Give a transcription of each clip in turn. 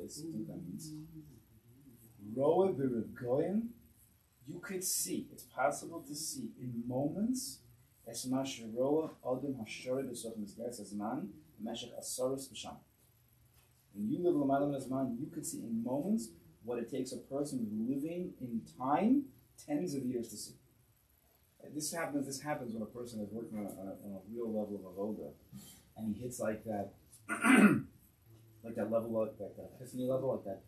place. I think that means. Roa b'regoyim, you could see. It's possible to see in moments. Esma sheroa adam hashored b'soch mizgeres hazman meshach asaros b'sham. When you live l'malam hazman, you could see in moments what it takes a person living in time tens of years to see. This happens when a person is working on a real level of avoda, and he hits like that, like that level, like that epiphany level, like that.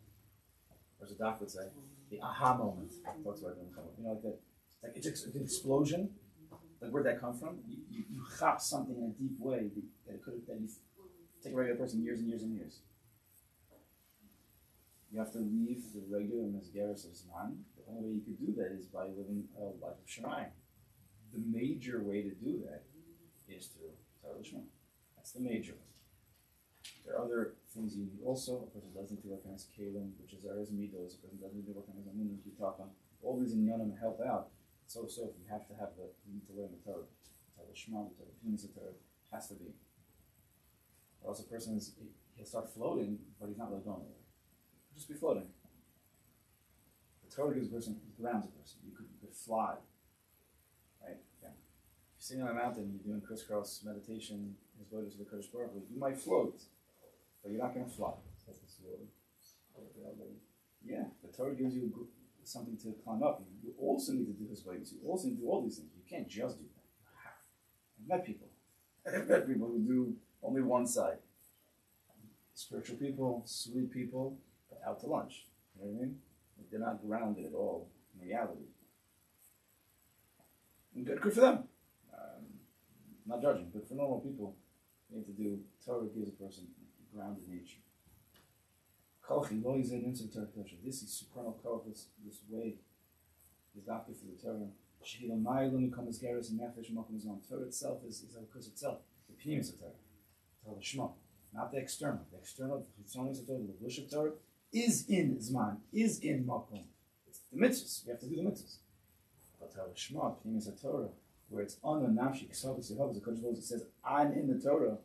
As a doc would say, the aha moment. He talks about it, like that. Like it's an explosion. Like where'd that come from? You chop something in a deep way that it could have. That you take a regular person years and years and years. You have to leave the regular Mesgeres of Zman. The only way you could do that is by living a life of Shemayim. The major way to do that is through Torah Lishma. That's the major way. There are other things you need also. A person does need to recognize Kalim, which is Ares Midos. A person does need to recognize Amunim, Kitapam. All these inyanim help out. So if you have to have you need to learn the Torah. Torah Lishma, the Torah Pinis, the Torah has to be. Or else a person he'll start floating, but he's not really going anywhere. He'll just be floating. The Torah gives a person, grounds a person. You could fly. Right? Yeah. If you're sitting on a mountain, you're doing crisscross meditation, his voice to the Kodesh Baruch Hu, you might float, but you're not going to fly. Yeah, the Torah gives you something to climb up. You also need to do his ways. You also need to do all these things. You can't just do that. You have. I've met people who do only one side. Spiritual people, sweet people, but out to lunch. You know what I mean? They're not grounded at all in reality. And good for them. Not judging, but for normal people, you need to do. Torah gives a person grounded nature. This is supernal koch. This way is doctor for the Torah. Torah itself is a because itself. The pnimis of Torah, Torah Shema, not the external. The external, the bush of Torah is in Zman, is in Makom. It's the mitzvahs. We have to do the mitzvahs. But Torah Shema, pnimis of Torah, where it's on the nafshi ksavos yehovah, the Kodesh Baruch Hu says, "I'm in the Torah."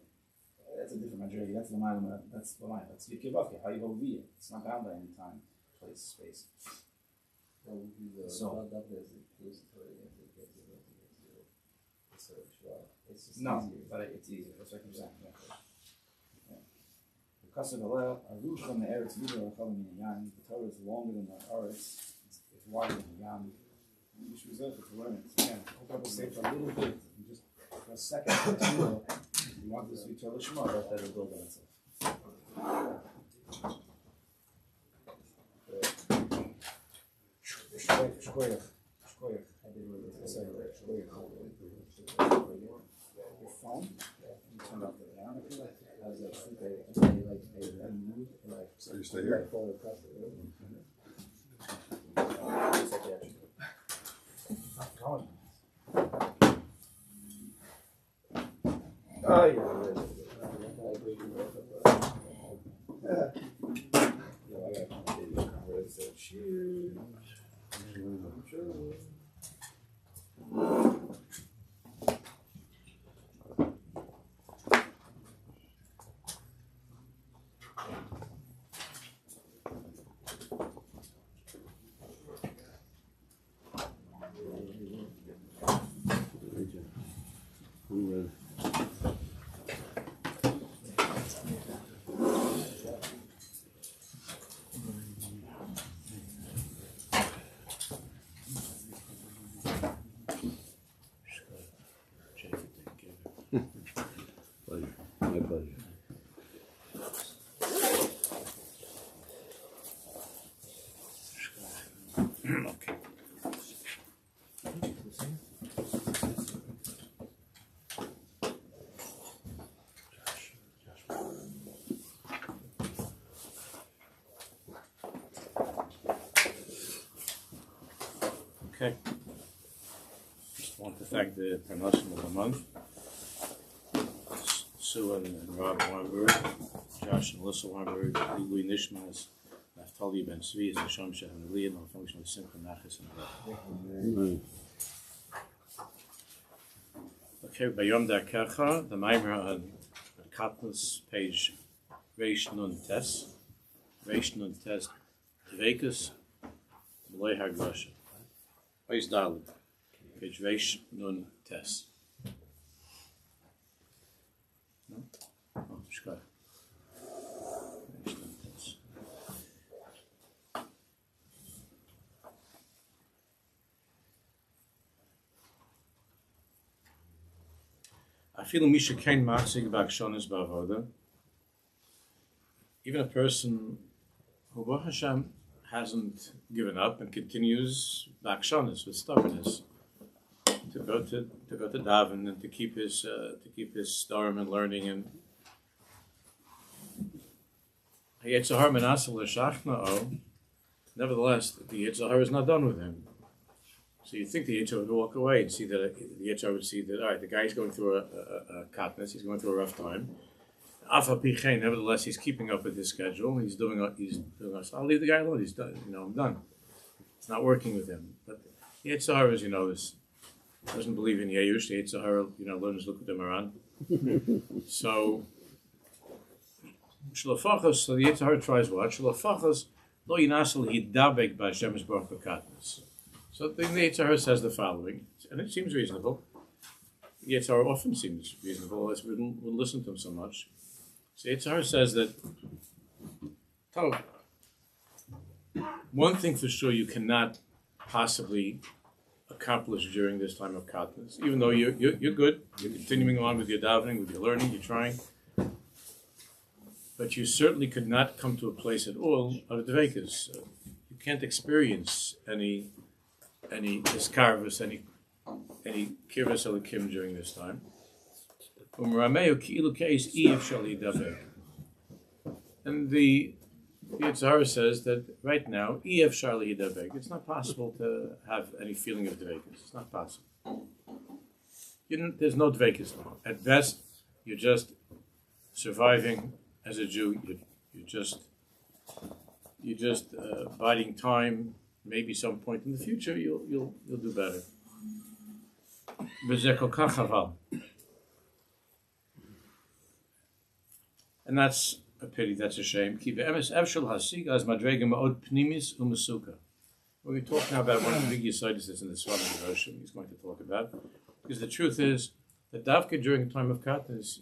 That's a different majority. That's the line. That's the line. That's Yekivavke. How you hold it. It's not bound by any time, place, space. So no, but it's easier. That's what I'm saying. Because of the Aruch from the Eretz Yidro, the Torah is longer than the Eretz. It's wider than the Yam. You should reserve it to learn it. Again, I'll probably stay for a little bit, just for a second. You want this to be Torah Shema, but that will build on itself. Shkoyach. I did what I said. Your phone, you turn off the down. How's that? So you stay here? Going. Oh, yeah. My pleasure. Okay. Okay. Just want to thank the Parnasim of the month. Sue and Rob Weinberg, Josh and Melissa Weinberg, Louis Nishmas, Naftali Ben Svi, and Shom Sheh and Lee, and all function of Simcha Nachas and Okay, Byam darkecha, the Maimer on Katniss, page Reish Nun Tes. Vation und Test. Dvekus, Malay Hargosha. Ois Dalit. Page Vation und Test. No? Oh, Shkar. Vation und Test. I feel Misha Kain Matzig Bakshonis Bavoda. Even a person who Baruch Hashem hasn't given up and continues Bakshonis with stubbornness to go to daven and to keep his storm and learning and Yetzirah Menasel L'Shachna'o. Nevertheless, the Yetzirah is not done with him. So you think the Yetzirah would walk away and see that the Yetzirah would see that, all right, the guy's going through a katnus, he's going through a rough time. Afa Pichein, nevertheless, he's keeping up with his schedule. He's doing. I'll leave the guy alone. He's done. I'm done. It's not working with him. But the Yetzirah, as you know, doesn't believe in Yeyush. The Yetzirah, learns look at them around. So Shlafachos. So the Yetzirah tries what? Shlafachos lo yinasel hidabek b'Hashem's baruch b'katnus. So the Yetzirah says the following, and it seems reasonable. The Yetzirah often seems reasonable, as we don't listen to him so much. So Yetzirah says that, one thing for sure you cannot possibly accomplish during this time of katnus, even though you're good, you're continuing on with your davening, with your learning, you're trying, but you certainly could not come to a place at all of dvekus. You can't experience any iskarvus, any kirvus elikim during this time. And the Yetzirah says that right now, it's not possible to have any feeling of dvekus. It's not possible. There's no dvekus now. At best, you're just surviving as a Jew. You're just biding time. Maybe some point in the future you'll do better. And that's a pity, that's a shame. We're going to talk now about one of the big yisodos that's in the Svarim devotion he's going to talk about. Because the truth is that Davka during a time of katnus,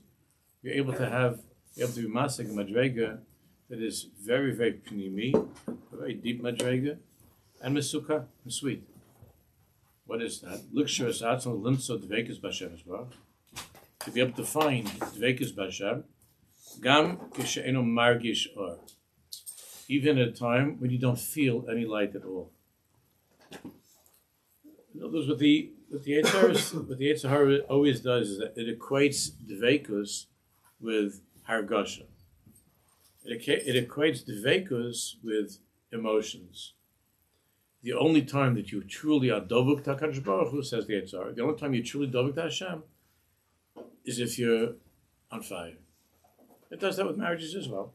you're able to be masig a madrega that is very, very pnimi, a very deep madrega, and mesuka, and sweet. What is that? To be able to find dvekus b'Hashem, gam kishe'enu margish or, even at a time when you don't feel any light at all. In other words, what the Yetzirah always does is that it equates dvekus with hargasha. It equates dvekus with emotions. The only time that you truly are dovuk to HaKadosh Baruch Hu, says the Yetzirah, the only time you truly dovuk to Hashem is if you're on fire. It does that with marriages as well.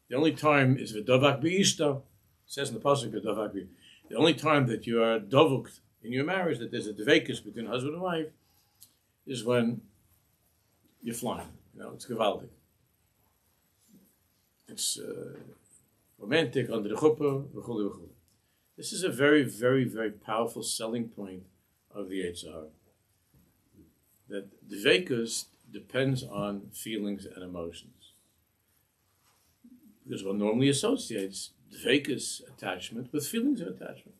The only time is v'dovak b'ishto, says in the pasuk v'dovak b'ishto. The only time that you are dovuk in your marriage, that there's a dvekus between husband and wife, is when you're flying. It's gewaldig. It's romantic, under the chuppah, v'chuli v'chuli. This is a very, very, very powerful selling point of the Yetzirah. That dvekus depends on feelings and emotions. Because one normally associates dvekus attachment with feelings of attachment.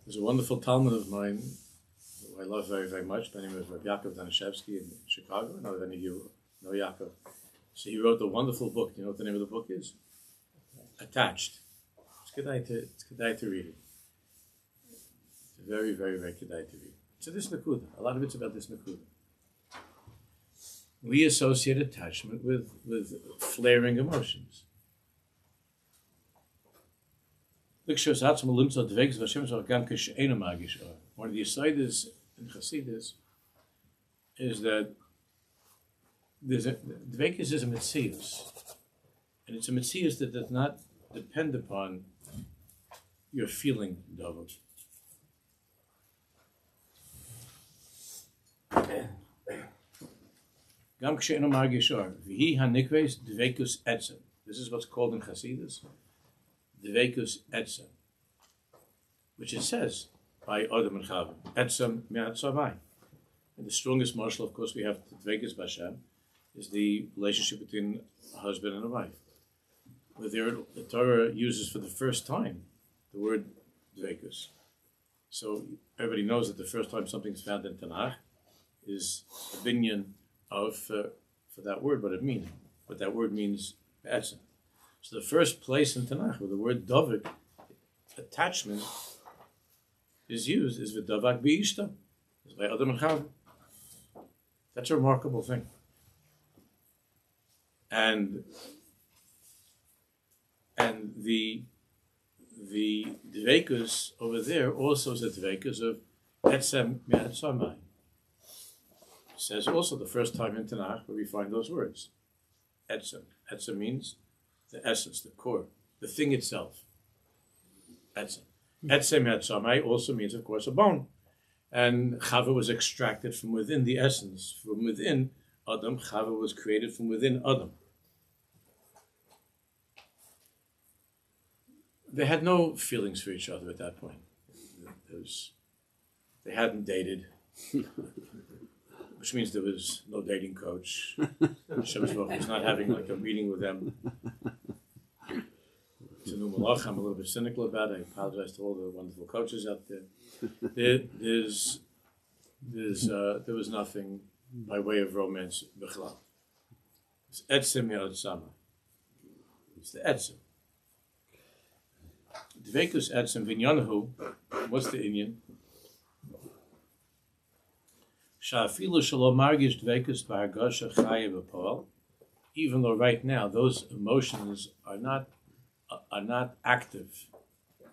There's a wonderful Talmud of mine who I love very, very much. By the name of Rabbi Yaakov Danishevsky in Chicago. I don't know if any of you know Yaakov. So he wrote a wonderful book. You know what the name of the book is? Attached. It's kedai to read it. It's very, very, very kedai to read. So this nakuda. A lot of it's about this nakuda. We associate attachment with flaring emotions. One of the yisodos in Chassidus is that dvekus is a metzius, and it's a metzius that does not depend upon your feeling dovuk. Gam kshe'enu margish or. V'hi hanikves dvekus etzem. This is what's called in Chassidus, dvekus etzem, which it says by Adam and Chava, etzem me'atzavai. And the strongest marshal, of course, we have dvekus b'Hashem, is the relationship between a husband and a wife. Where the Torah uses for the first time the word dvekus. So everybody knows that the first time something's found in Tanakh is a binyan of for that word, what it means. What that word means, etzem. So the first place in Tanakh where the word davik, attachment, is used is with davak bi'ishta, is by Adam and Chava. That's a remarkable thing. And the dvekus over there also is a dvekus of etzem me'atzamai. It says also the first time in Tanakh where we find those words. Etzem. Etzem means the essence, the core, the thing itself. Etzem. Etzem me'atzamai also means, of course, a bone. And Chava was extracted from within the essence, from within Adam. Chava was created from within Adam. They had no feelings for each other at that point. They hadn't dated, which means there was no dating coach. Hashem was not having like a meeting with them. It's a new malach. I'm a little bit cynical about it. I apologize to all the wonderful coaches out there. There was nothing by way of romance. It's etzem yotzama. It's the etzem. Dvekus etzem vinyanahu. What's the Inyan? Sha'afilu shalom margish dvekus b'hargasha chaya b'poel. Even though right now those emotions are not active.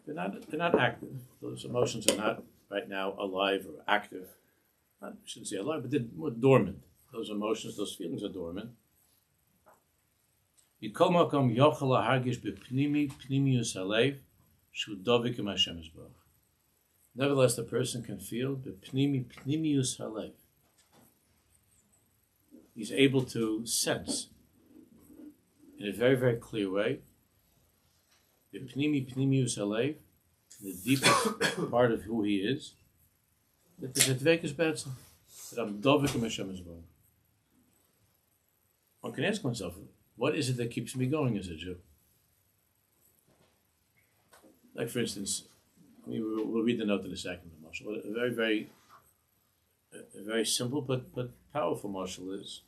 They're not active. Those emotions are not right now alive or active. I shouldn't say alive, but they're more dormant. Those emotions, those feelings are dormant. Yikol makom yochel hargish b'pnimius halev shu dovik im Hashem yisborach. Nevertheless, the person can feel b'pnimius halev. He's able to sense in a very, very clear way the pnimius halev, the deepest part of who he is, that the dvekus betzem, that I'm dovik im Hashem yisborach. One can ask oneself, what is it that keeps me going as a Jew? Like, for instance, we'll read the note in a second, Marshal. A very simple but powerful Marshal is.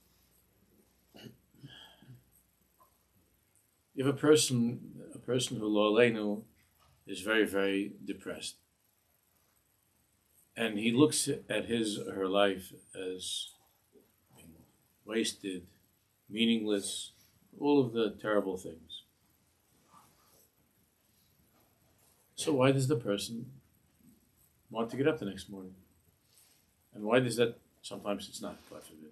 You have a person who lo aleinu is very, very depressed, and he looks at his or her life as wasted, meaningless, all of the terrible things. So why does the person want to get up the next morning? And why does that, sometimes it's not, God forbid,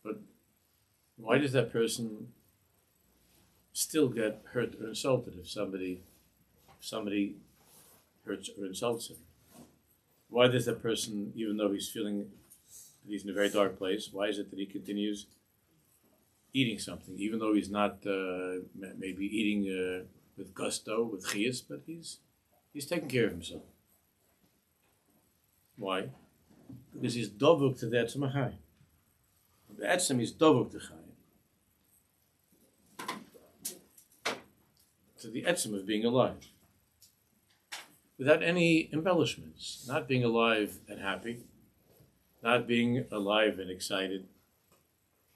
but why does that person still get hurt or insulted if somebody hurts or insults him? Why does that person, even though he's feeling that he's in a very dark place, why is it that he continues eating something, even though he's not maybe eating with gusto, with chiyas, but he's taking care of himself? Why? Because he's dovuk to the etzem achai. The etzem is dovuk to chai. To the etzem of being alive. Without any embellishments. Not being alive and happy. Not being alive and excited.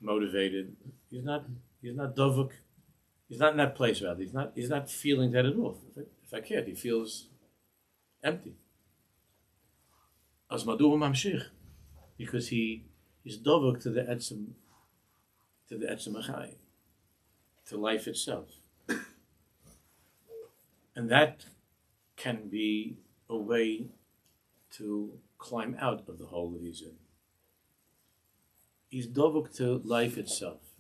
Motivated. He's not dovuk. He's not in that place, rather. He's not feeling that at all. If I can't, he feels empty. As madu mamshich, because he is dovuk to the etzem achai, to life itself, and that can be a way to climb out of the hole that he's in. He's dovuk to life itself.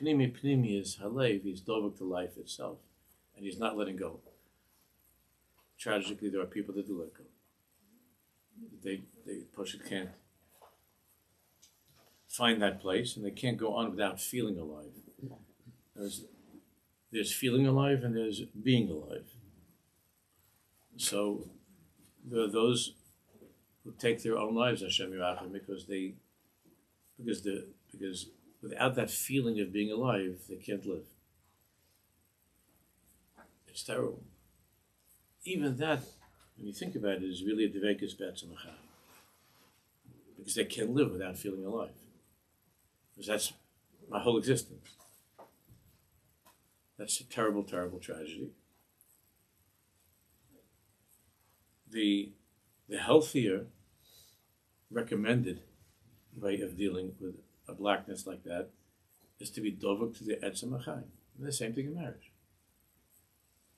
Pnimi is halev. He's dovuk to life itself, and he's not letting go. Tragically, there are people that do let go. They push it, can't. find that place, and they can't go on without feeling alive. There's feeling alive and there's being alive. So there are those who take their own lives, Hashem Yirachim, because without that feeling of being alive, they can't live. It's terrible. Even that, when you think about it, is really a darkecha b'etzem, because they can't live without feeling alive. Because that's my whole existence. That's a terrible, terrible tragedy. The healthier, recommended way of dealing with a blackness like that is to be dovuk to the etzem achayim. The same thing in marriage.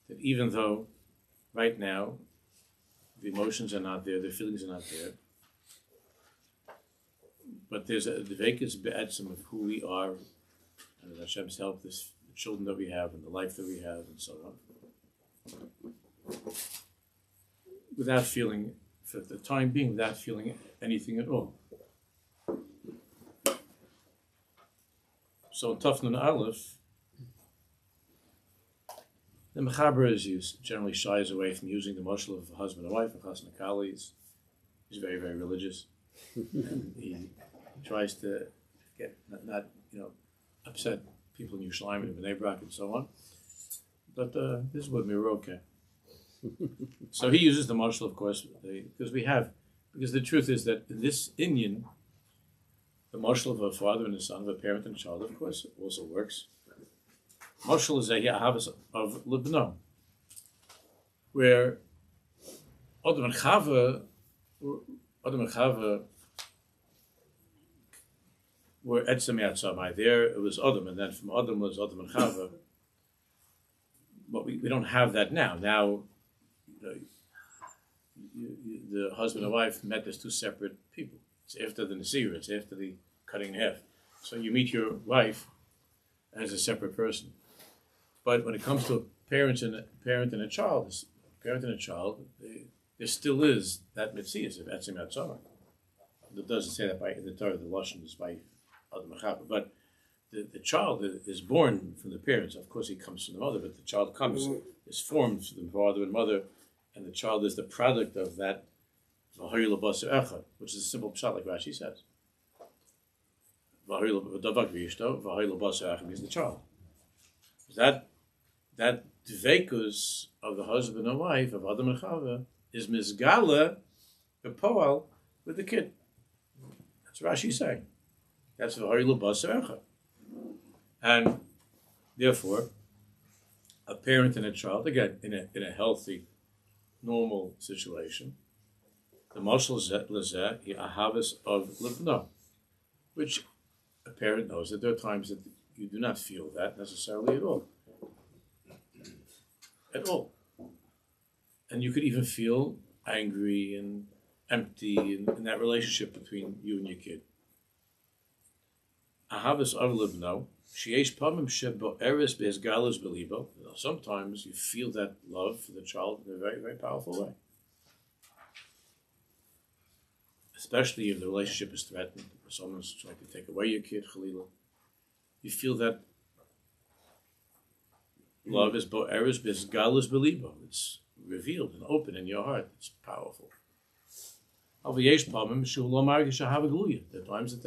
That even though right now the emotions are not there, the feelings are not there, but there's a darkecha b'etzem of who we are, and with Hashem's help, the children that we have and the life that we have and so on. Without feeling, for the time being, without feeling anything at all. So in Taf Nun Aleph, the Mechaber generally shies away from using the mashal of a husband and wife and chas and kali. He's very, very religious. And he tries to get not upset people in Yerushalayim and Bnei Brak and so on. But this is what we were okay. So he uses the mashal, of course, because the truth is that in this Inyan, the mashal of a father and a son, of a parent and a child, of course, also works. Mashal is a ahavas of libno, where Adam and Chava were etzem yatzamai. There it was Adam, and then from Adam was Adam and Chava. But we don't have that now. Now, the husband and wife met as two separate people. It's after the Nasir, it's after the cutting in half. So you meet your wife as a separate person. But when it comes to a parent and a child, there still is that mitzias of etzem yatzamai. It doesn't say that in the Torah, the Lashon is by Adam Achava. But the child is born from the parents. Of course, he comes from the mother, but the child is formed from the father and mother, and the child is the product of that, which is a simple pshat, like Rashi says. Is the child. That dveikus of the husband and wife of Adam and Chava is mizgala b'poal with the kid. That's Rashi saying. That's v'hayil b'aserecha. And therefore, a parent and a child, again, in a healthy, normal situation, the mashal lezeh he ahavas of libno, which a parent knows that there are times that you do not feel that necessarily at all. At all. And you could even feel angry and empty in that relationship between you and your kid. Ahavas of libno. Sometimes you feel that love for the child in a very, very powerful way. Especially if the relationship is threatened, or someone's trying to take away your kid, Chalila. You feel that love is bo'eres b'esgalus belibo. It's revealed and open in your heart. It's powerful. There are times that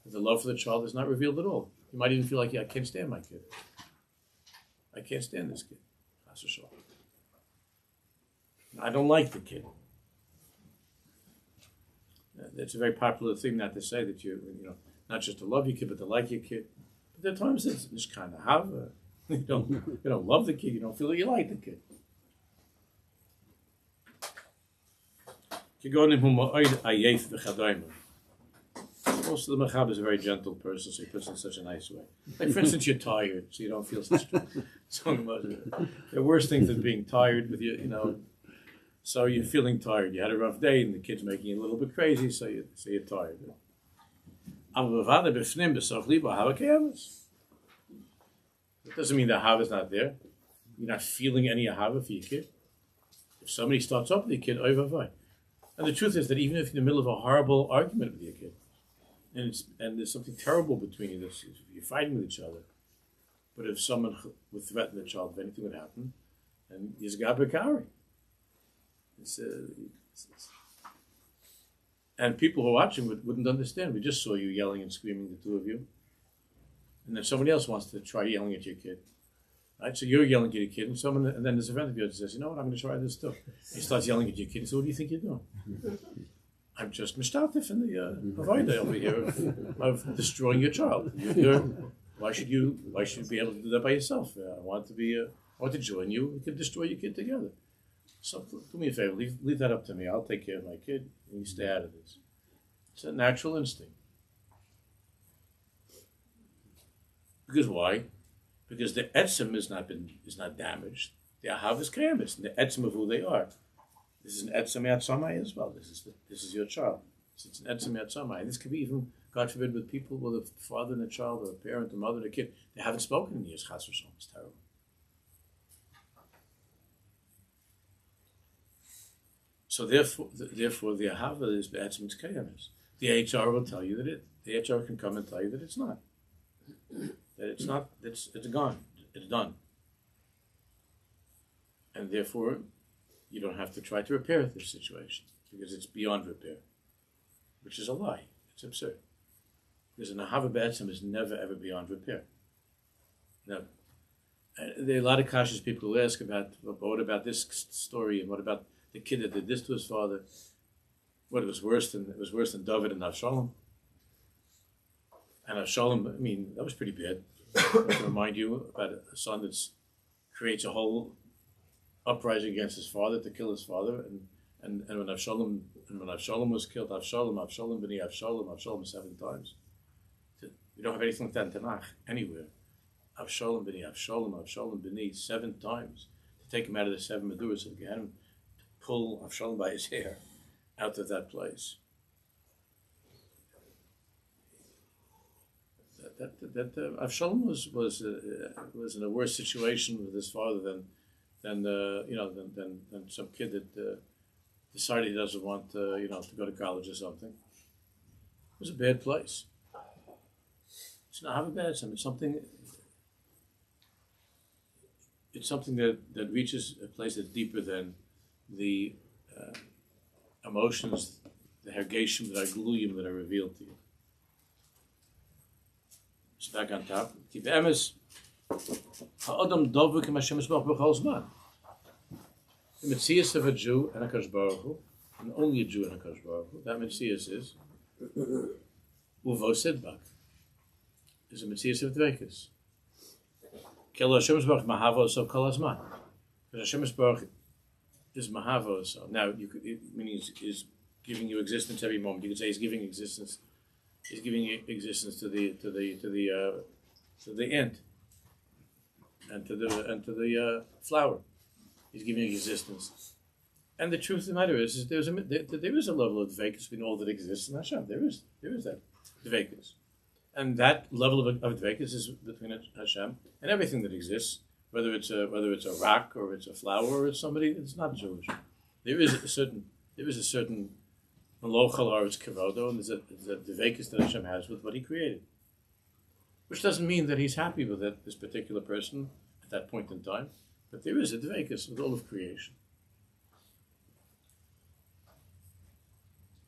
the love for the child is not revealed at all. You might even feel like, I can't stand my kid. I can't stand this kid. I don't like the kid. It's a very popular thing not to say that you not just to love your kid, but to like your kid. But there are times it's just kind of have you don't love the kid. You don't feel like you like the kid. Most of the Mechab is a very gentle person, so he puts it in such a nice way. Like, for instance, you're tired, so you don't feel such talking about it. There are worse things than being tired with you, so you're feeling tired. You had a rough day, and the kid's making you a little bit crazy, so you're tired. It doesn't mean the ahava is not there. You're not feeling any ahava for your kid. If somebody starts up with your kid, oy vavai. And the truth is that even if you're in the middle of a horrible argument with your kid, and there's something terrible between you. You're fighting with each other. But if someone would threaten the child, if anything would happen, and he's gabakari. And people who are watching wouldn't understand. We just saw you yelling and screaming, the two of you. And then somebody else wants to try yelling at your kid. Right? So you're yelling at your kid, and then there's a friend of yours that says, you know what, I'm going to try this too. He starts yelling at your kid. So what do you think you're doing? I'm just mishtatif in the provider over here of destroying your child. Why should you be able to do that by yourself? I want to join you. We can destroy your kid together. So do me a favor, leave that up to me. I'll take care of my kid, and you stay out of this. It's a natural instinct. Because why? Because the etzem is not damaged. The ahav is kayamis, and the etzem of who they are. This is an etzem yad samai as well. This is your child. So it's an etzem yad samai. And this could be even, God forbid, with people, with a father and a child, or a parent, a mother and a kid. They haven't spoken in years. Chas v'shalom. It's terrible. So therefore, the ahava is be'etzem its kayamis. The HR will tell you that the HR can come and tell you that it's not. That it's not. It's gone. It's done. And therefore, you don't have to try to repair this situation because it's beyond repair, which is a lie. It's absurd. Because an ahava be'etzem is never ever beyond repair. Never. And there are a lot of kashas people who ask about, what about this story, and what about the kid that did this to his father? What, it was worse than David and Avshalom. And Avshalom, I mean, that was pretty bad. I can remind you about a son that creates a whole uprising against his father to kill his father, and when Avshalom was killed, Avshalom b'ni Avshalom 7 times. We don't have anything like that in Tanakh anywhere. Avshalom b'ni 7 times to take him out of the 7 Meduras of Gehenna, to pull Avshalom by his hair out of that place. That Avshalom was in a worse situation with his father than some kid that decided he doesn't want to go to college or something. It was a bad place. It's not a bad thing. It's something that reaches a place that's deeper than the emotions, the hergeshim, that are gluyim, that are revealed to you. So back on top. Keep the emes. Ha'adam dovuk im Hashem Yisbarach b'chol zman. The Metzias of a Jew and a Kadosh Baruch Hu, and only a Jew and a Kadosh Baruch Hu, that Metzias is uvo sidbak. Is a Metzias of dveikus. Kel Hashem Yisbarach mahavo so kol hazman. Because Hashem Yisbarach is mahavo so. Now, meaning is giving you existence every moment. You could say he's giving existence. He's giving existence to the ant and to the flower. He's giving existence. And the truth of the matter is there is a level of dveikus we know that exists in Hashem. There is that dveikus, and that level of dveikus is between Hashem and everything that exists, whether it's a rock or it's a flower or it's somebody that's not Jewish. There is a certain Lochal Haaretz Kavodo, and there's a dveikus that Hashem has with what He created, which doesn't mean that He's happy with this particular person at that point in time, but there is a dveikus with all of creation.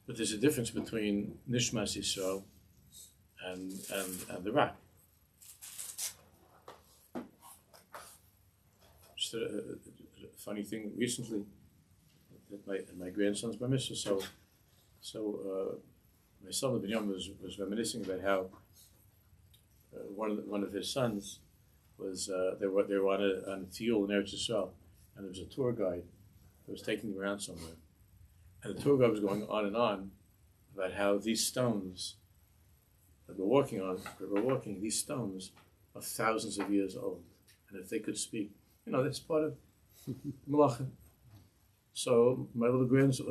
But there's a difference between Nishmas Yisrael and the rock. Just a funny thing recently that my grandson's bar mitzvah. So my son Byam was reminiscing about how one of his sons was they were on a tiyul in Eretz Yisrael, and there was a tour guide that was taking them around somewhere, and the tour guide was going on and on about how these stones that we're walking, these stones are thousands of years old, and if they could speak, that's part of malacha. So my grandson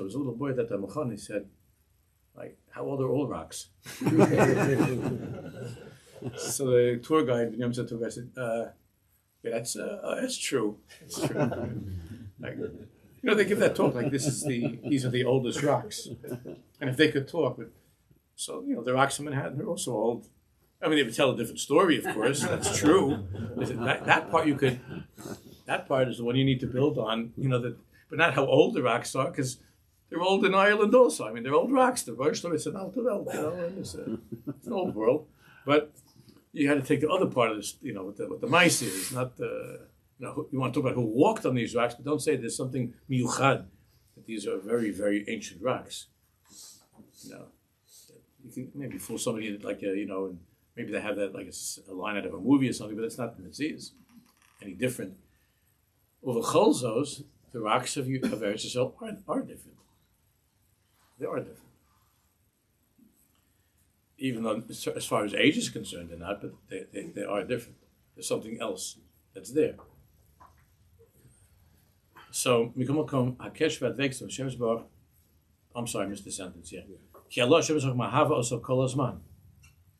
was a little boy at that time. He said, "Like, how old are all rocks?" So the tour guide, Byam said to the guy, said, "Yeah, that's true. It's true." Like, they give that talk like these are the oldest rocks, and if they could talk, but So, the rocks in Manhattan are also old. I mean, they would tell a different story, of course. That's true. That part is the one you need to build on, but not how old the rocks are, because they're old in Ireland also. I mean, they're old rocks. The Roshler, it's an alte Welt, and it's an old world. But you had to take the other part of this, what the mice is, not the, you want to talk about who walked on these rocks, but don't say there's something miyuchad, that these are very, very ancient rocks. You can maybe fool somebody like, and maybe they have that like a line out of a movie or something, but it's not the Metzias any different. Over Cholzos, the rocks of Eretz Yisrael are different. They are different. Even though, as far as age is concerned, they're not, but they are different. There's something else that's there. So, I'm sorry, I missed the sentence, yeah. Ki Allah Hashem Yisrael mahava oso kol hazman.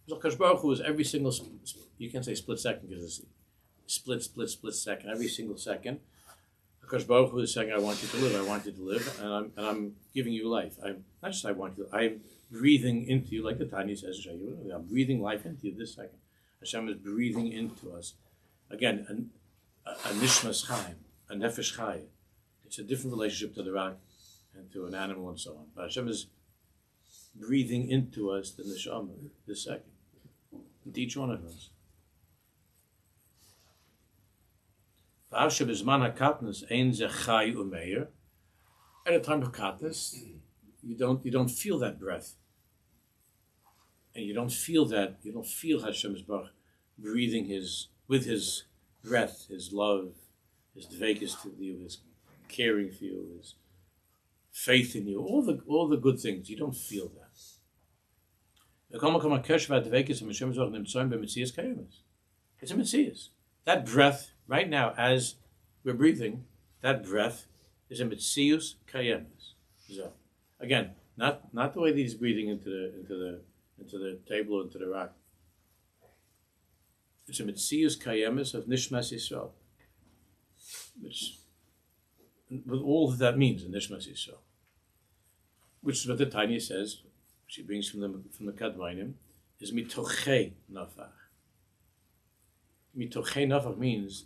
Kadosh Baruch Hu is every single, you can say split second, because it's split second, every single second. Kadosh Baruch Hu is saying, I want you to live, and I'm giving you life. Not just I want you, I'm breathing into you, like the Tanya says, I'm breathing life into you this second. Hashem is breathing into us. Again, a nishmas chaim, a nefesh chai. It's a different relationship to the rock and to an animal and so on. But Hashem is breathing into us the neshama this second, into each one of us. At a time of katnus, you don't feel that breath, and you don't feel Hashem's Baruch breathing with his breath, his love, his dveikis to you, his caring for you, his faith in you, all the good things. You don't feel that. It's a Metzias. That breath, right now, as we're breathing, that breath is a Metzius Kayemis. So, again, not the way that he's breathing into the table or into the rock. It's a Metzius Kayemis of Nishmas Yisrael, which, with all that means in Nishmas Yisrael, which is what the Tanya says. She brings from the Kadmainim, is mitochei nafach. Mitochei nafach means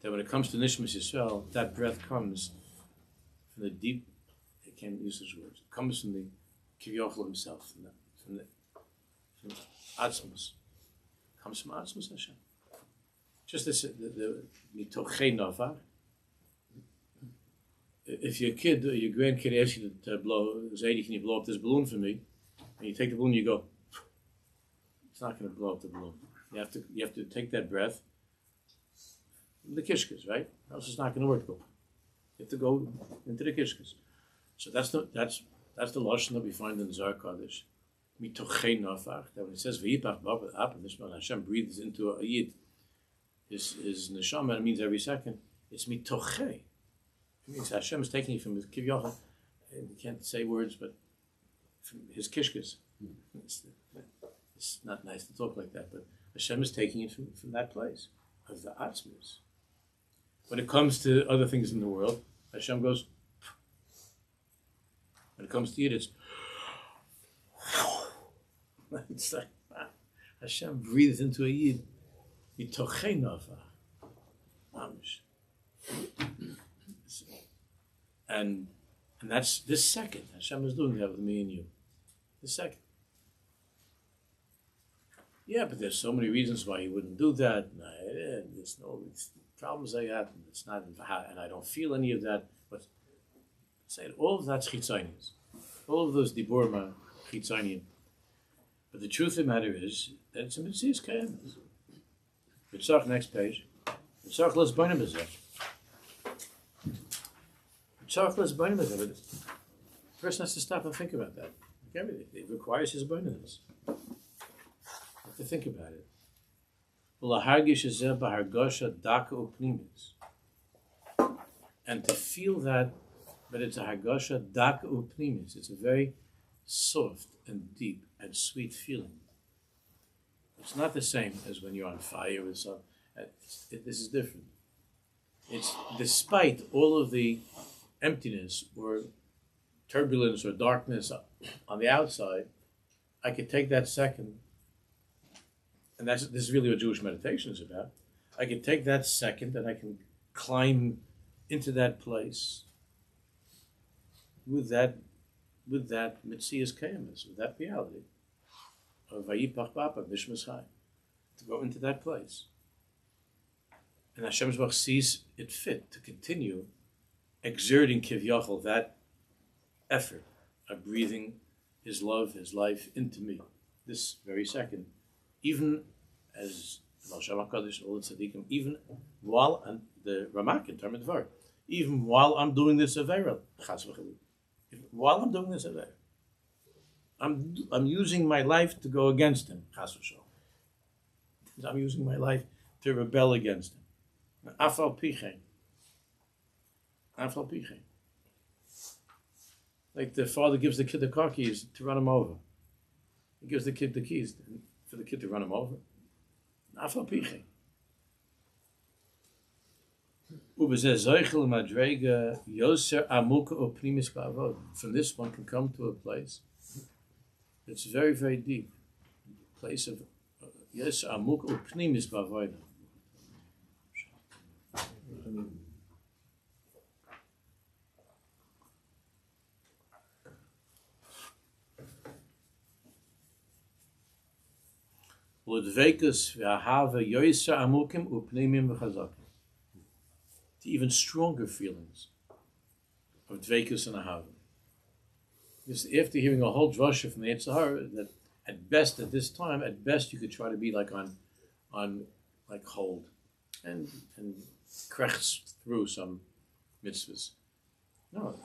that when it comes to Nishmas Yisrael, that breath comes from the deep, I can't use those words, it comes from the Kivyochel himself, from Atzmus. It comes from Atzmus Hashem. Just the mitochei nafach. If your kid or your grandkid asks you to blow, Zadie, can you blow up this balloon for me? And you take the balloon, you go, it's not going to blow up the balloon. You have to take that breath. The kishkas, right? Else it's not going to work. You have to go into the kishkas. So that's the lashon that we find in the Zohar Kodesh. Mitochei nafach. That when it says v'yipach b'av nishma, Hashem breathes into a yid. His neshama, it means every second. It's mitochei. It means Hashem is taking you from his kivyochel. You can't say words, but from his kishkas. It's not nice to talk like that, but Hashem is taking it from that place of the atzmus. When it comes to other things in the world, Hashem goes. When it comes to it, it's like Hashem breathes into a yid. Mitochei nafach. Mamish. And that's this second. Hashem is doing that with me and you. This second. Yeah, but there's so many reasons why he wouldn't do that. There's no problems I have. It's not, and I don't feel any of that. But say all of that's chitzonius. All of those diburim are chitzonian. But the truth of the matter is that it's a mitzvah kayemis. Mitzvah, next page. Mitzvah les b'nei bezeh. The person has to stop and think about that. It requires his abundance. You have to think about it. And to feel that, but it's a hargasha daka upnimis. It's a very soft and deep and sweet feeling. It's not the same as when you're on fire with something. This is different. It's despite all of the emptiness or turbulence or darkness on the outside, I could take that second, and this is really what Jewish meditation is about. I could take that second and I can climb into that place with that Mitzias Kayamis, with that reality of Vayipach Bapa, Nishmas Chai, to go into that place. And Hashem Yisbarach sees it fit to continue exerting Kivyachol, that effort of breathing His love, His life into me, this very second, even as all the tzaddikim, even while, and the Ramak in terms of Dvar, even while I'm doing this Avera, while I'm doing this Avera, I'm using my life to go against Him, I'm using my life to rebel against Him. Afal pichein. Like the father gives the kid the car keys to run him over. He gives the kid the keys for the kid to run him over. Afal pichein. From this one can come to a place that's very, very deep. A place of yes, amuk upnimis ba'avoda. To even stronger feelings of dvekus and ahava. Because after hearing a whole drasha from the Yetzer Hara, that at best at this time, at best you could try to be like on like hold and krechts through some mitzvahs. No,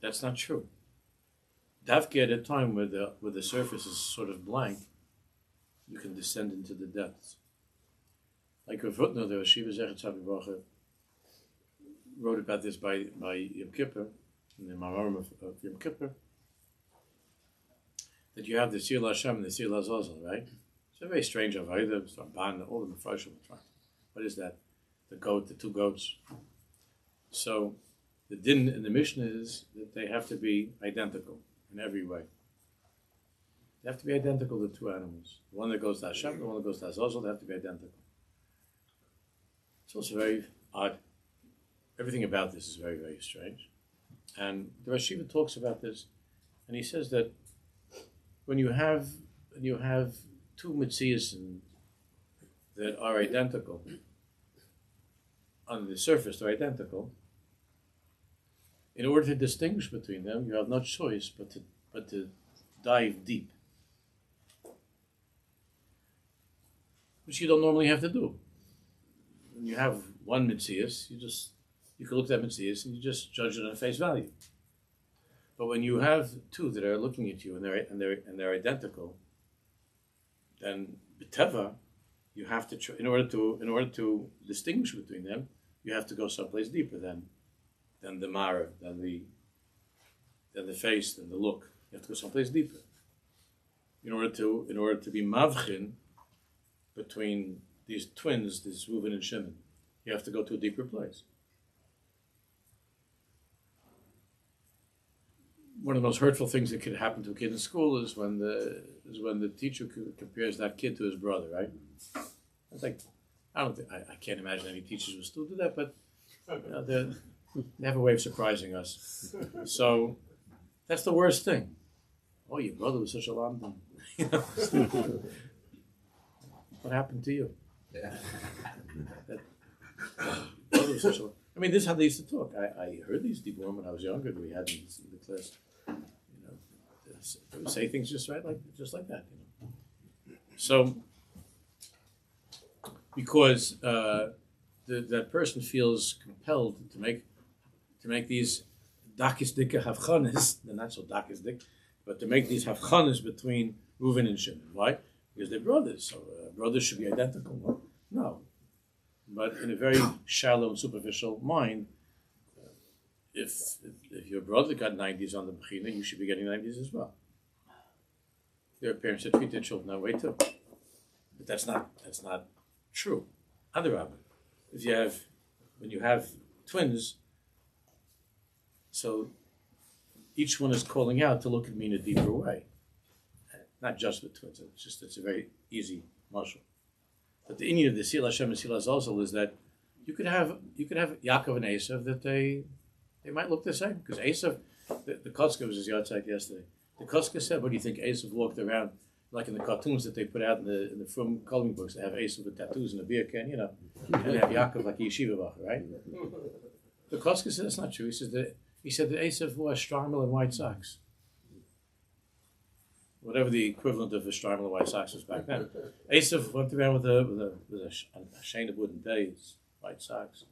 that's not true. Davke at a time where the surface is sort of blank, you can descend into the depths. Like Rav Hutner, the Shiva Zechet Tzaddik wrote about this by Yom Kippur, in the Mamarim of Yom Kippur, that you have the Sir Hashem and the Sir Azazel, right? It's a very strange Avodah, it's Ramban, all the Mepharshim. What is that? The two goats. So the din in the Mishnah is that they have to be identical in every way. They have to be identical, the two animals. The one that goes to Hashem, the one that goes to Azazel, they have to be identical. It's also very odd. Everything about this is very, very strange. And the Rosh Hashiva talks about this, and he says that when you have two mitzias that are identical, on the surface they're identical, in order to distinguish between them, you have no choice but to dive deep, which you don't normally have to do. When you have one mitzias, you can look at that mitzias and you just judge it on face value. But when you have two that are looking at you and they're identical, then b'teva, you have to in order to distinguish between them, you have to go someplace deeper than the mara, than the face, than the look. You have to go someplace deeper in order to be mavchin between these twins, this Reuven and Shimon. You have to go to a deeper place. One of the most hurtful things that could happen to a kid in school is when the teacher compares that kid to his brother, right? It's like, I can't imagine any teachers would still do that, but they have a way of surprising us. So that's the worst thing. Oh, your brother was such a lamdan. What happened to you? Yeah. This is how they used to talk. I heard these Dibur when I was younger. We had in the class. They would say things just like that. So, because that person feels compelled to make these darkecha havchanas, they're not so darkisdik, but to make these havchanas between Reuven and Shimon. Why? Because they're brothers, so brothers should be identical. Well, no. But in a very shallow and superficial mind, if your brother got 90s on the Bechina, you should be getting 90s as well. There are parents that treat their children that way too. But that's not true. Other Rabbi, when you have twins, so each one is calling out to look at me in a deeper way. not just with twins. It's a very easy marshal. But the Indian of the Sil Hashem and Sil Azazel is that you could have Yaakov and Esav that they might look the same, because Esav, the Kotzka was his yard site yesterday. The Kotzka said, "What do you think?" Esav walked around like in the cartoons that they put out in the Frum coloring books. They have Esav with tattoos and a beer can, and they have Yaakov like a yeshiva bacher, right? The Kotzka said that's not true. He said that Esav wore Starmel and white socks, whatever the equivalent of a Starmel and white socks was back then. Esav went around with a chain of wooden days, white socks.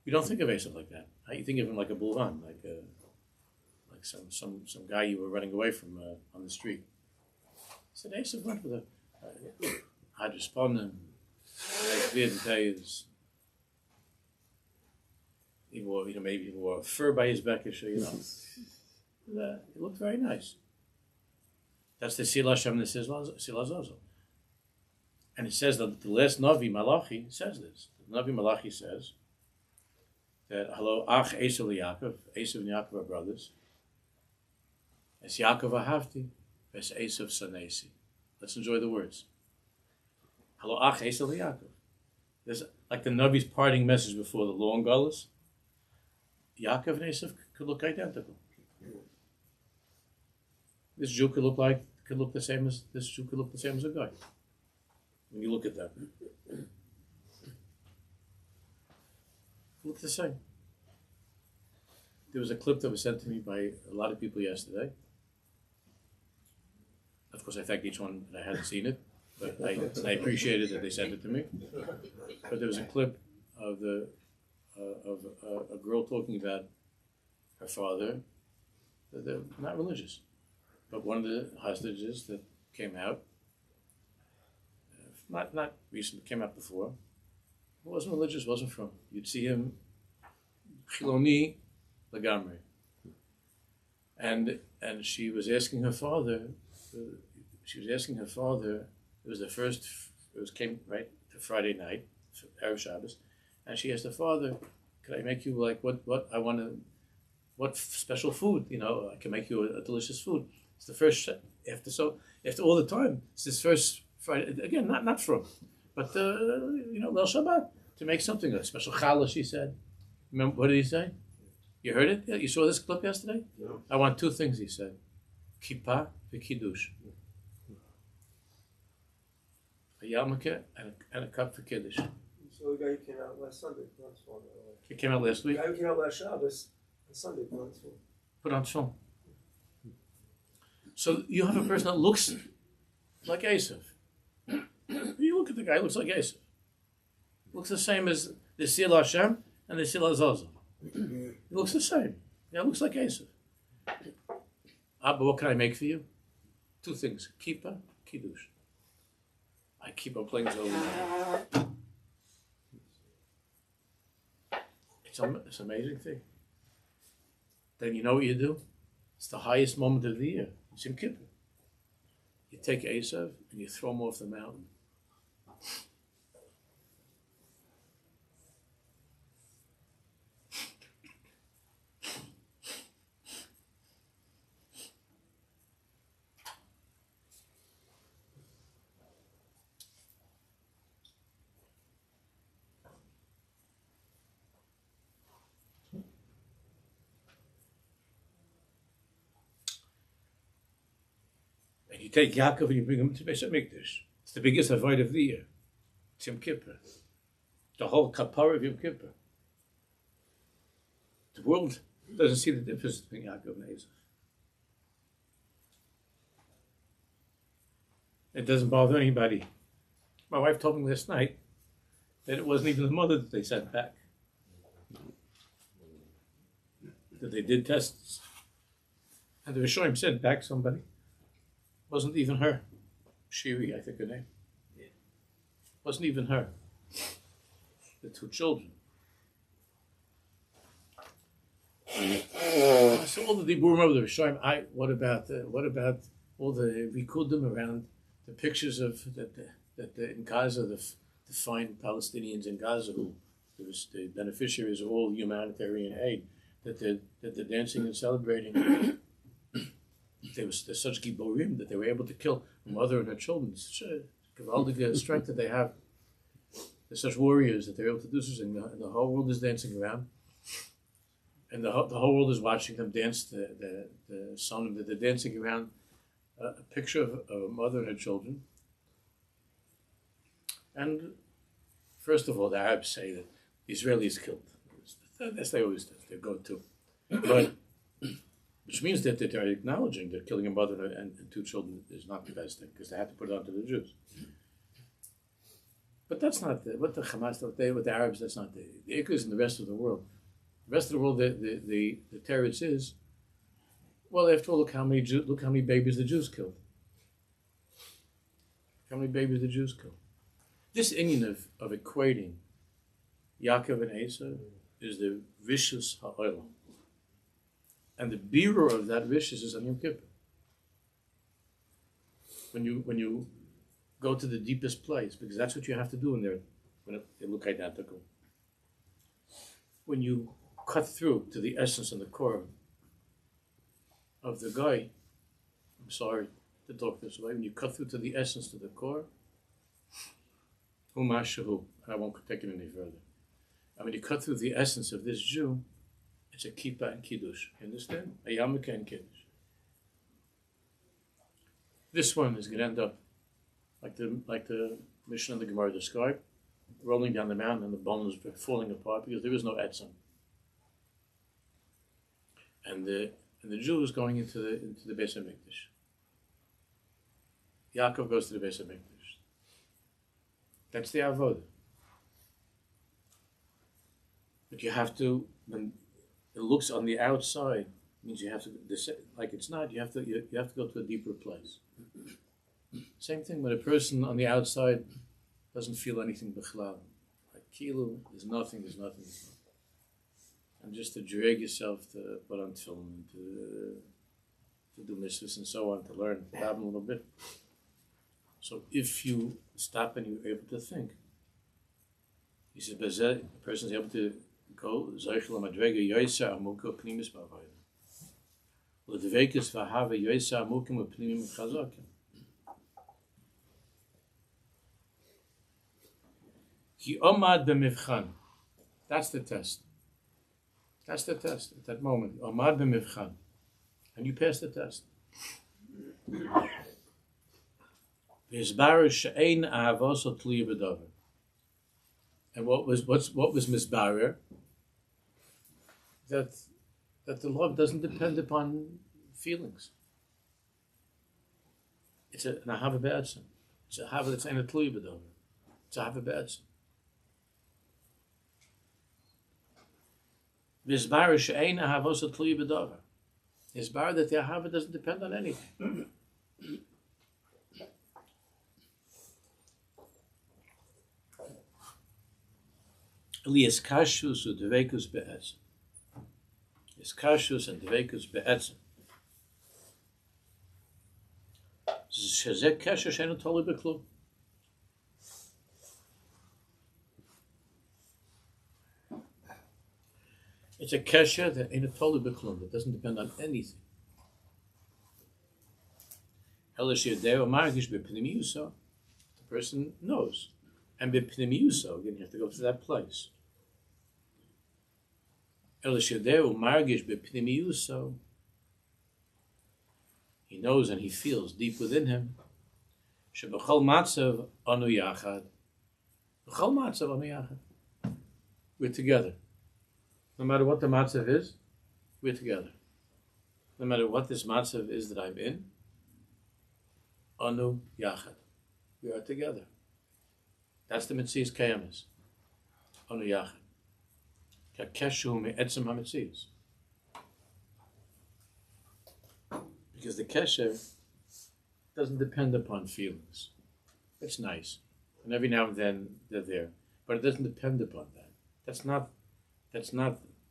You don't think of Esav like that. You think of him like a bulvan, like some guy you were running away from on the street. He said Esav went with a hydrospondent, beard days. He wore, maybe he wore fur by his back, It looked very nice. That's the Sil Hashem and the Sil Azazel. And it says that the last Navi Malachi says this. The Navi Malachi says that hello, Ach Esav Yaakov, Esav and Yaakov are brothers. Es Yaakov Ahavti, es Esav Sanesi. Let's enjoy the words. Hello, Ach Esav Yaakov. There's like the Navi's parting message before the long Gullus. Yaakov and Esav could look identical. This Jew could look the same as this Jew could look the same as a guy. When you look at them, look the same. There was a clip that was sent to me by a lot of people yesterday. Of course, I thanked each one that I hadn't seen it, but I appreciated that they sent it to me. But there was a clip of a girl talking about her father. They're not religious, but one of the hostages that came out, not recent, came out before, wasn't religious, wasn't from. You'd see him chiloni lagamri, and she was asking her father. It was the first. Came right to Friday night, Erev Shabbos, and she asked her father, "Could I make you like what I want to? What special food? I can make you a delicious food." It's the first after all the time. It's this first Friday again, not from, but Leil Shabbat to make something a special challah. She said. Remember what did he say? You heard it? Yeah, you saw this clip yesterday? No. I want two things. He said, kippah v'kiddush. A yarmulke and a cup for kiddush. So the guy who came out last Sunday put on his phone. He came out last week. The guy who came out last Shabbos on Sunday put on his phone. Put on his phone. So you have a person that looks like Esav. You look at the guy, looks like Esav. Looks the same as the Sil Hashem and the Sil Azazel. It looks the same. Yeah, it looks like Esav. But what can I make for you? Two things: kippah, kiddush. I keep on playing over there. It's an amazing thing. Then you know what you do? It's the highest moment of the year. It's Yom Kippur. You take Esav and you throw him off the mountain. And you take Yaakov and you bring him to Beis HaMikdash. It's the biggest avoid of the year. It's Yom Kippur. The whole kapara of Yom Kippur. The world doesn't see the difference between Yaakov and Esav. It doesn't bother anybody. My wife told me last night that it wasn't even the mother that they sent back. That they did tests. And the Rishonim sent back somebody. Wasn't even her. Shiri, I think her name. Wasn't even her. The two children. So all the Diburim of the Rishonim, what about all the Rikudim around the pictures of that in Gaza, the fine Palestinians in Gaza who the beneficiaries of all humanitarian aid, that they're dancing and celebrating they're such giborim that they were able to kill a mother and her children. Such a gewaldige strength that they have. They're such warriors that they're able to do such things. And the whole world is dancing around. And the whole world is watching them dance. The son that they're dancing around a picture of a mother and her children. And first of all, the Arabs say that the Israelis killed. That's they always do. They go to, but which means that they're acknowledging that killing a mother and two children is not the best thing because they had to put it onto the Jews. But that's not what the Hamas, what the Arabs. That's not the Ikkas in the rest of the world. The rest of the world, the teretz is, well, after all, look how many babies the Jews killed. How many babies the Jews killed. This Indian of equating Yaakov and Esau is the vicious ha'olam. And the bearer of that vicious is on Yom Kippur. When you go to the deepest place, because that's what you have to do in there when they look identical. When you cut through to the essence and the core of the guy, I'm sorry to talk this way, when you cut through to the essence, to the core, Umashahu, and I won't take it any further. And when you cut through the essence of this Jew, it's a kippah and kiddush. You understand? A yarmulke and kiddush. This one is going to end up like the Mishnah and the Gemara describe, rolling down the mountain and the bones falling apart because there is no etzem. And the Jew is going into the Beis HaMikdash. Yaakov goes to the Beis HaMikdash. That's the avodah. But you have to, when it looks on the outside, means you have to, like it's not, you have to go to a deeper place. Same thing when a person on the outside doesn't feel anything b'chlal. Like kilu, there's nothing. And just to drag yourself to put on film, to do mitzvahs and so on, to learn, to daven a little bit. So if you stop and you're able to think, he says, a person is able to go, Zeichel HaMadrega Yoysa Amuka Pnimis B'Avayda. L'Dveikis V'Hava Yoysa Amukim V'Pnimim Chazakim. Ki Omad B'Mivchan. That's the test. That's the test at that moment. Omad B'Mivchan. And you pass the test. V'Izbarer She'ein Ahavoso Tluya B'Davar. And what was Mizbarer? That the love doesn't depend upon feelings. It's an ahava be'etzem. It's a ahava that's ain't a tluya b'davar. It's a ahava be'etzem. V'izbarer she'ein ahavosa tluya b'davar. V'izbarer that the ahava doesn't depend on anything. Elias kashus u'devekus be'etzem. Is kashus and devekus be'etzem. Shezek kesher she'enu toli b'klum. It's a kesher that ain't a toli b'klum, that doesn't depend on anything. Elish yodeo margish b'pnimiyuso. The person knows. And b'pnimiyuso, again, you have to go to that place. He knows and he feels deep within him. We're together. No matter what the matzav is, we're together. No matter what this matzav is that I'm in, anu yachad. We are together. That's the Metzias Kayamis. Anu yachad. Because the kesher doesn't depend upon feelings. It's nice, and every now and then they're there, but it doesn't depend upon that. That's not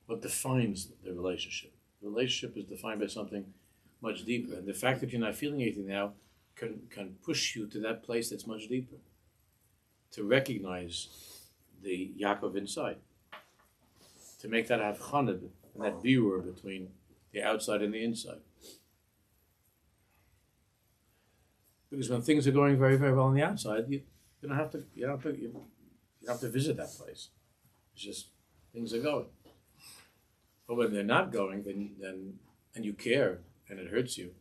what defines the relationship. The relationship is defined by something much deeper, and the fact that you're not feeling anything now can push you to that place that's much deeper, to recognize the Yaakov inside. To make that have chaned and that viewer between the outside and the inside. Because when things are going very, very well on the outside, you don't have to visit that place. It's just things are going. But when they're not going, then and you care and it hurts you,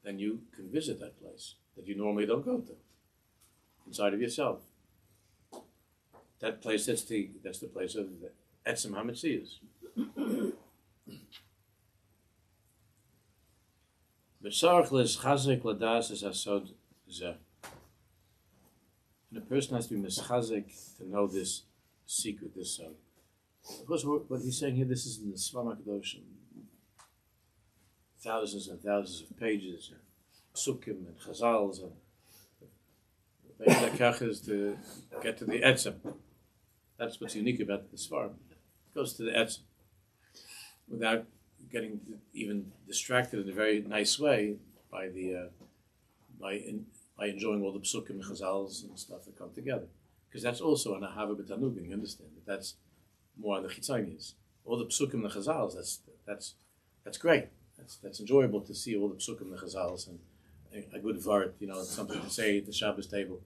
then you can visit that place that you normally don't go to inside of yourself. That place, that's the place of Etzem HaMetzius. And a person has to be mischazik to know this secret, this sod. Of course, what he's saying here, this is in the Svar HaKadosh, thousands and thousands of pages, sukkim and chazals, and the darkecha is to get to the etzem. That's what's unique about the Svar. It goes to the etzem without getting even distracted in a very nice way by enjoying all the psukim and chazals and stuff that come together. Because that's also an ahava b'tanugin, you understand? That's more on the chitzonius. All the psukim and the chazals, that's great. That's enjoyable to see all the psukim and the chazals and a good vart, something to say at the Shabbos table.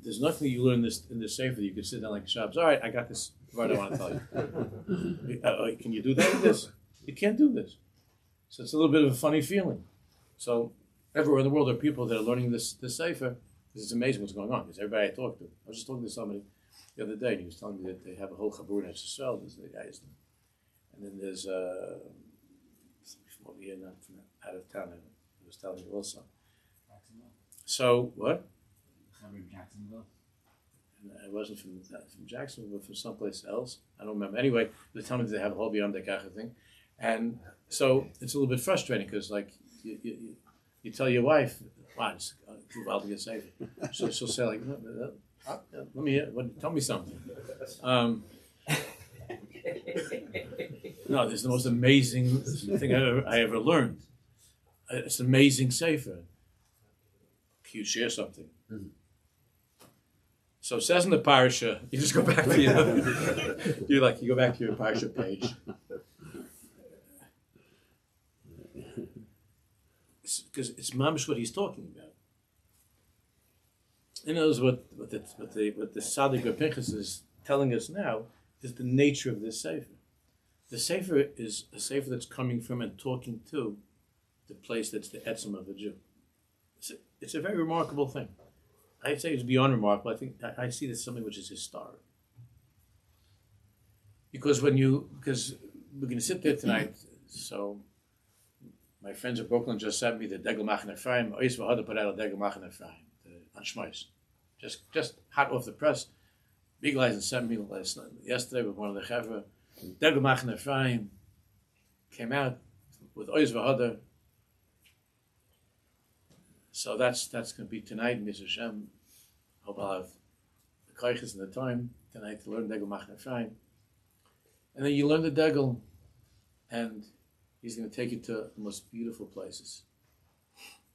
There's nothing you learn in this sefer that you can sit down like Shabbos. All right, I got this vart I want to tell you. Can you do that with this? You can't do this. So it's a little bit of a funny feeling. So everywhere in the world there are people that are learning this sefer. It's amazing what's going on. Because everybody I talk to, I was just talking to somebody the other day, and he was telling me that they have a whole chabur in Israel. There's the guys, and then there's from over here, not from out of town. He was telling me also. Jacksonville. So what? Chabur in Jacksonville. It wasn't from Jacksonville, but from someplace else. I don't remember. Anyway, they tell me they have a whole Byam darkecha thing, and so it's a little bit frustrating because like you tell your wife, "Wow, it's too wild to get saved," so she'll say like, "Let me tell me something." No, this is the most amazing thing I ever learned. It's an amazing sefer. Can you share something? Mm-hmm. So it says in the parasha, you just go back to you go back to your parasha page. Because it's mamish what he's talking about. And knows what the Tzaddik or Pinchas is telling us now is the nature of this sefer. The sefer is a sefer that's coming from and talking to the place that's the etzem of a Jew. It's a very remarkable thing. I'd say it's beyond remarkable. I think I see this as something which is historic. Because we're going to sit there tonight, so my friends at Brooklyn just sent me the Degel Machen Ephraim, Ois V'Hada put out a Degel Machen Ephraim, on Shmois. Just hot off the press. Big Lizen sent me yesterday with one of the Chevra. Degel Machen Ephraim came out with Ois V'Hada. So that's going to be tonight, Mr. Hashem. Hope I'll have the koiches and the time tonight to learn Degel Machen Ephraim. And then you learn the Degel, and he's going to take you to the most beautiful places,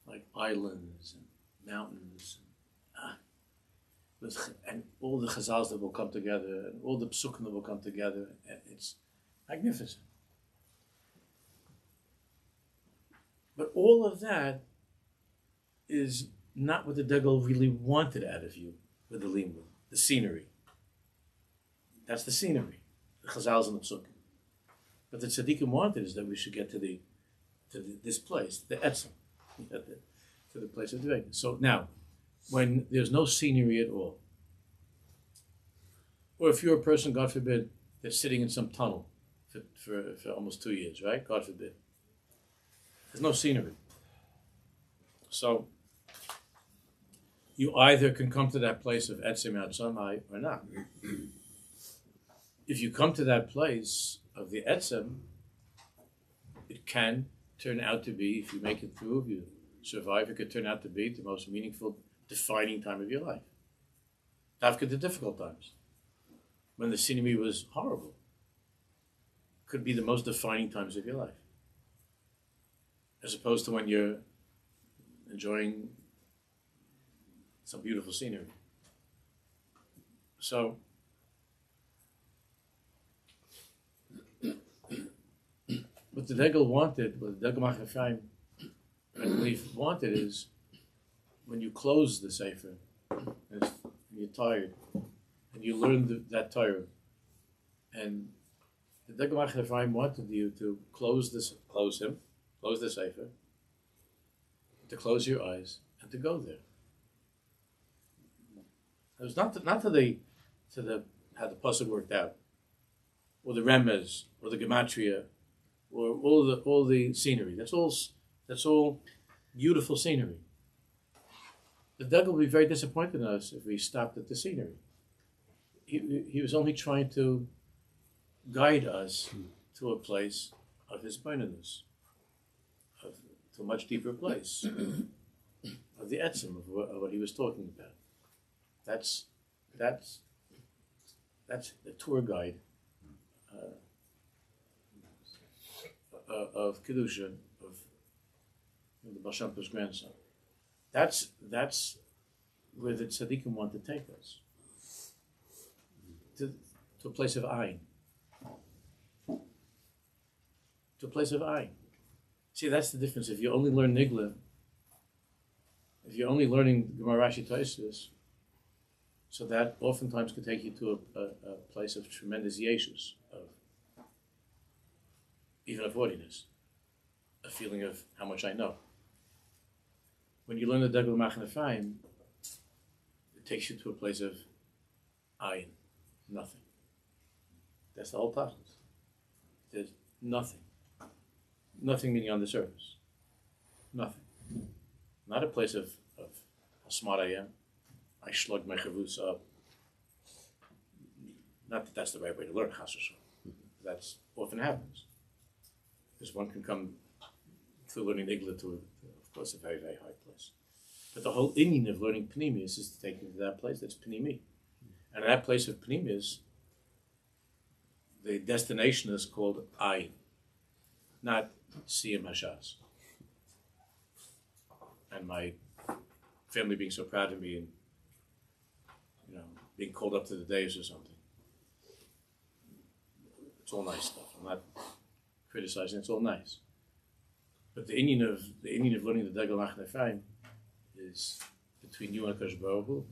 like islands and mountains, and all the chazals that will come together, and all the psukim that will come together. It's magnificent. But all of that is not what the Degel really wanted out of you with the limud, the scenery. That's the scenery, the chazals and the psukim. But the tzaddikim wanted is that we should get to this place, the etzem, to the place of the. So now, when there's no scenery at all, or if you're a person, God forbid, that's sitting in some tunnel for almost 2 years, right? God forbid. There's no scenery. So you either can come to that place of etzem outside or not. If you come to that place of the etzem, it can turn out to be, if you make it through, if you survive, it could turn out to be the most meaningful, defining time of your life. After the difficult times, when the scenery was horrible, could be the most defining times of your life. As opposed to when you're enjoying some beautiful scenery. So, what the Degel wanted, what the Degel Machen Ephraim, I believe, wanted is when you close the Sefer, and you're tired, and you learn that Torah, and the darkecha Ephraim wanted you to close the Sefer, to close your eyes, and to go there. It was not to the how the pasuk worked out, or the remez, or the gematria, or all the scenery. That's all beautiful scenery. The devil will be very disappointed in us if we stopped at the scenery. He was only trying to guide us to a place of his bonus, to a much deeper place of the etzem of what he was talking about. That's the tour guide of Kedusha, of the Baal Shem Tov's grandson. That's where the tzaddikim want to take us, to a place of ayin. To a place of ayin. See, that's the difference. If you only learn Nigla, if you're only learning Gemara Rashi Tosfos, so that oftentimes could take you to a place of tremendous yeshus, of even of haughtiness, a feeling of how much I know. When you learn the darkecha Ephraim, it takes you to a place of ayin, nothing. That's the whole tachlis. There's nothing. Nothing meaning on the surface. Nothing. Not a place of how smart I am. I slug my chavus up. Not that that's the right way to learn chas v'shalom. That's often happens. Because one can come through learning Igla to, of course, a very, very high place. But the whole inyan of learning Pnimius is to take you to that place that's Pnimi. And that place of Pnimius, the destination is called Ayin, not Siyam Hashas. And my family being so proud of me and being called up to the days or something. It's all nice stuff. I'm not criticizing. It's all nice. But the inyan of learning the darkecha Ephraim is between you and Hakadosh Baruch Hu,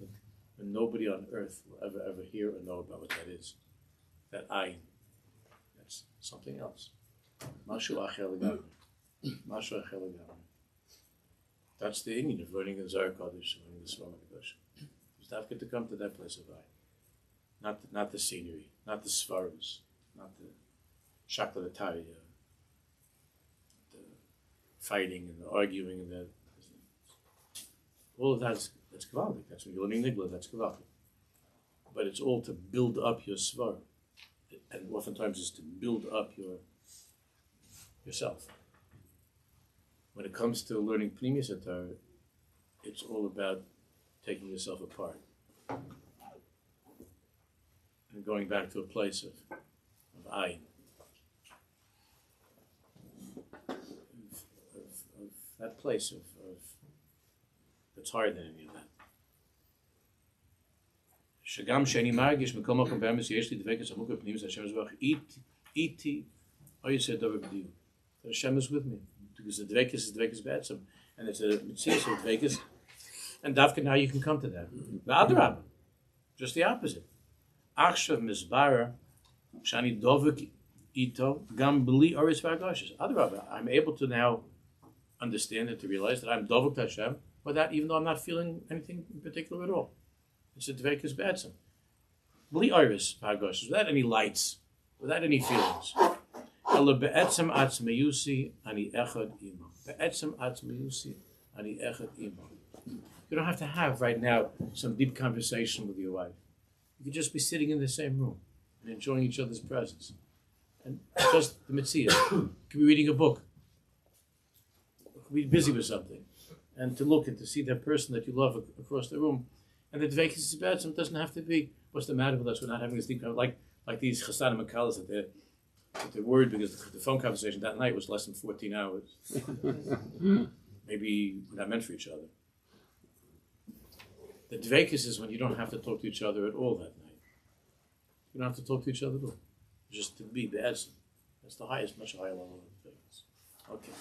and nobody on earth will ever hear or know about what that is. That ayin. That's something else. Mashu acher legamri. Mashu acher legamri. That's the inyan of learning the Zohar Kodesh, learning the Svam HaKadosh. You have to come to that place of ayin. Not the scenery, not the svaros, not the shaklatari, the fighting and the arguing and all of that's kavaldik. That's when you're learning nigla. That's kavaldik. But it's all to build up your svar, and oftentimes it's to build up yourself. When it comes to learning Pnimius Torah, it's all about taking yourself apart and going back to a place of ayin, of that place of that's higher than any of that. Shagam sheni margish mekom makom be'emes yesh li dvekas amuk pnimis Hashem zevach iti oyeseh davar b'diyu. Hashem is with me because the dvekas b'etzem, and it's a mitzvah of dvekas. And Davka, now you can come to that. The Adrabah, just the opposite. Achshav misbara shani dovek ito gam bli oris v'agoshes. Adrabah, I'm able to now understand and to realize that I'm dovek to Hashem without, even though I'm not feeling anything in particular at all. It's a dvekas b'etzem. Bli oris v'agoshes, without any lights, without any feelings. Ela be'etzem atzmeyusi ani echad imo. Be'etzem atzmeyusi ani echad imo. You don't have to have right now some deep conversation with your wife. You could just be sitting in the same room and enjoying each other's presence. And just the mitzvah. You could be reading a book. You could be busy with something. And to look and to see that person that you love across the room. And the dvekas b'etzem doesn't have to be, what's the matter with us? We're not having this deep conversation. Like these chasadim and kalas that they're worried because the phone conversation that night was less than 14 hours. Maybe we're not meant for each other. The dvekas is when you don't have to talk to each other at all that night. You don't have to talk to each other at all. Just to be the essence. That's the highest, much higher level of dvekas. Okay.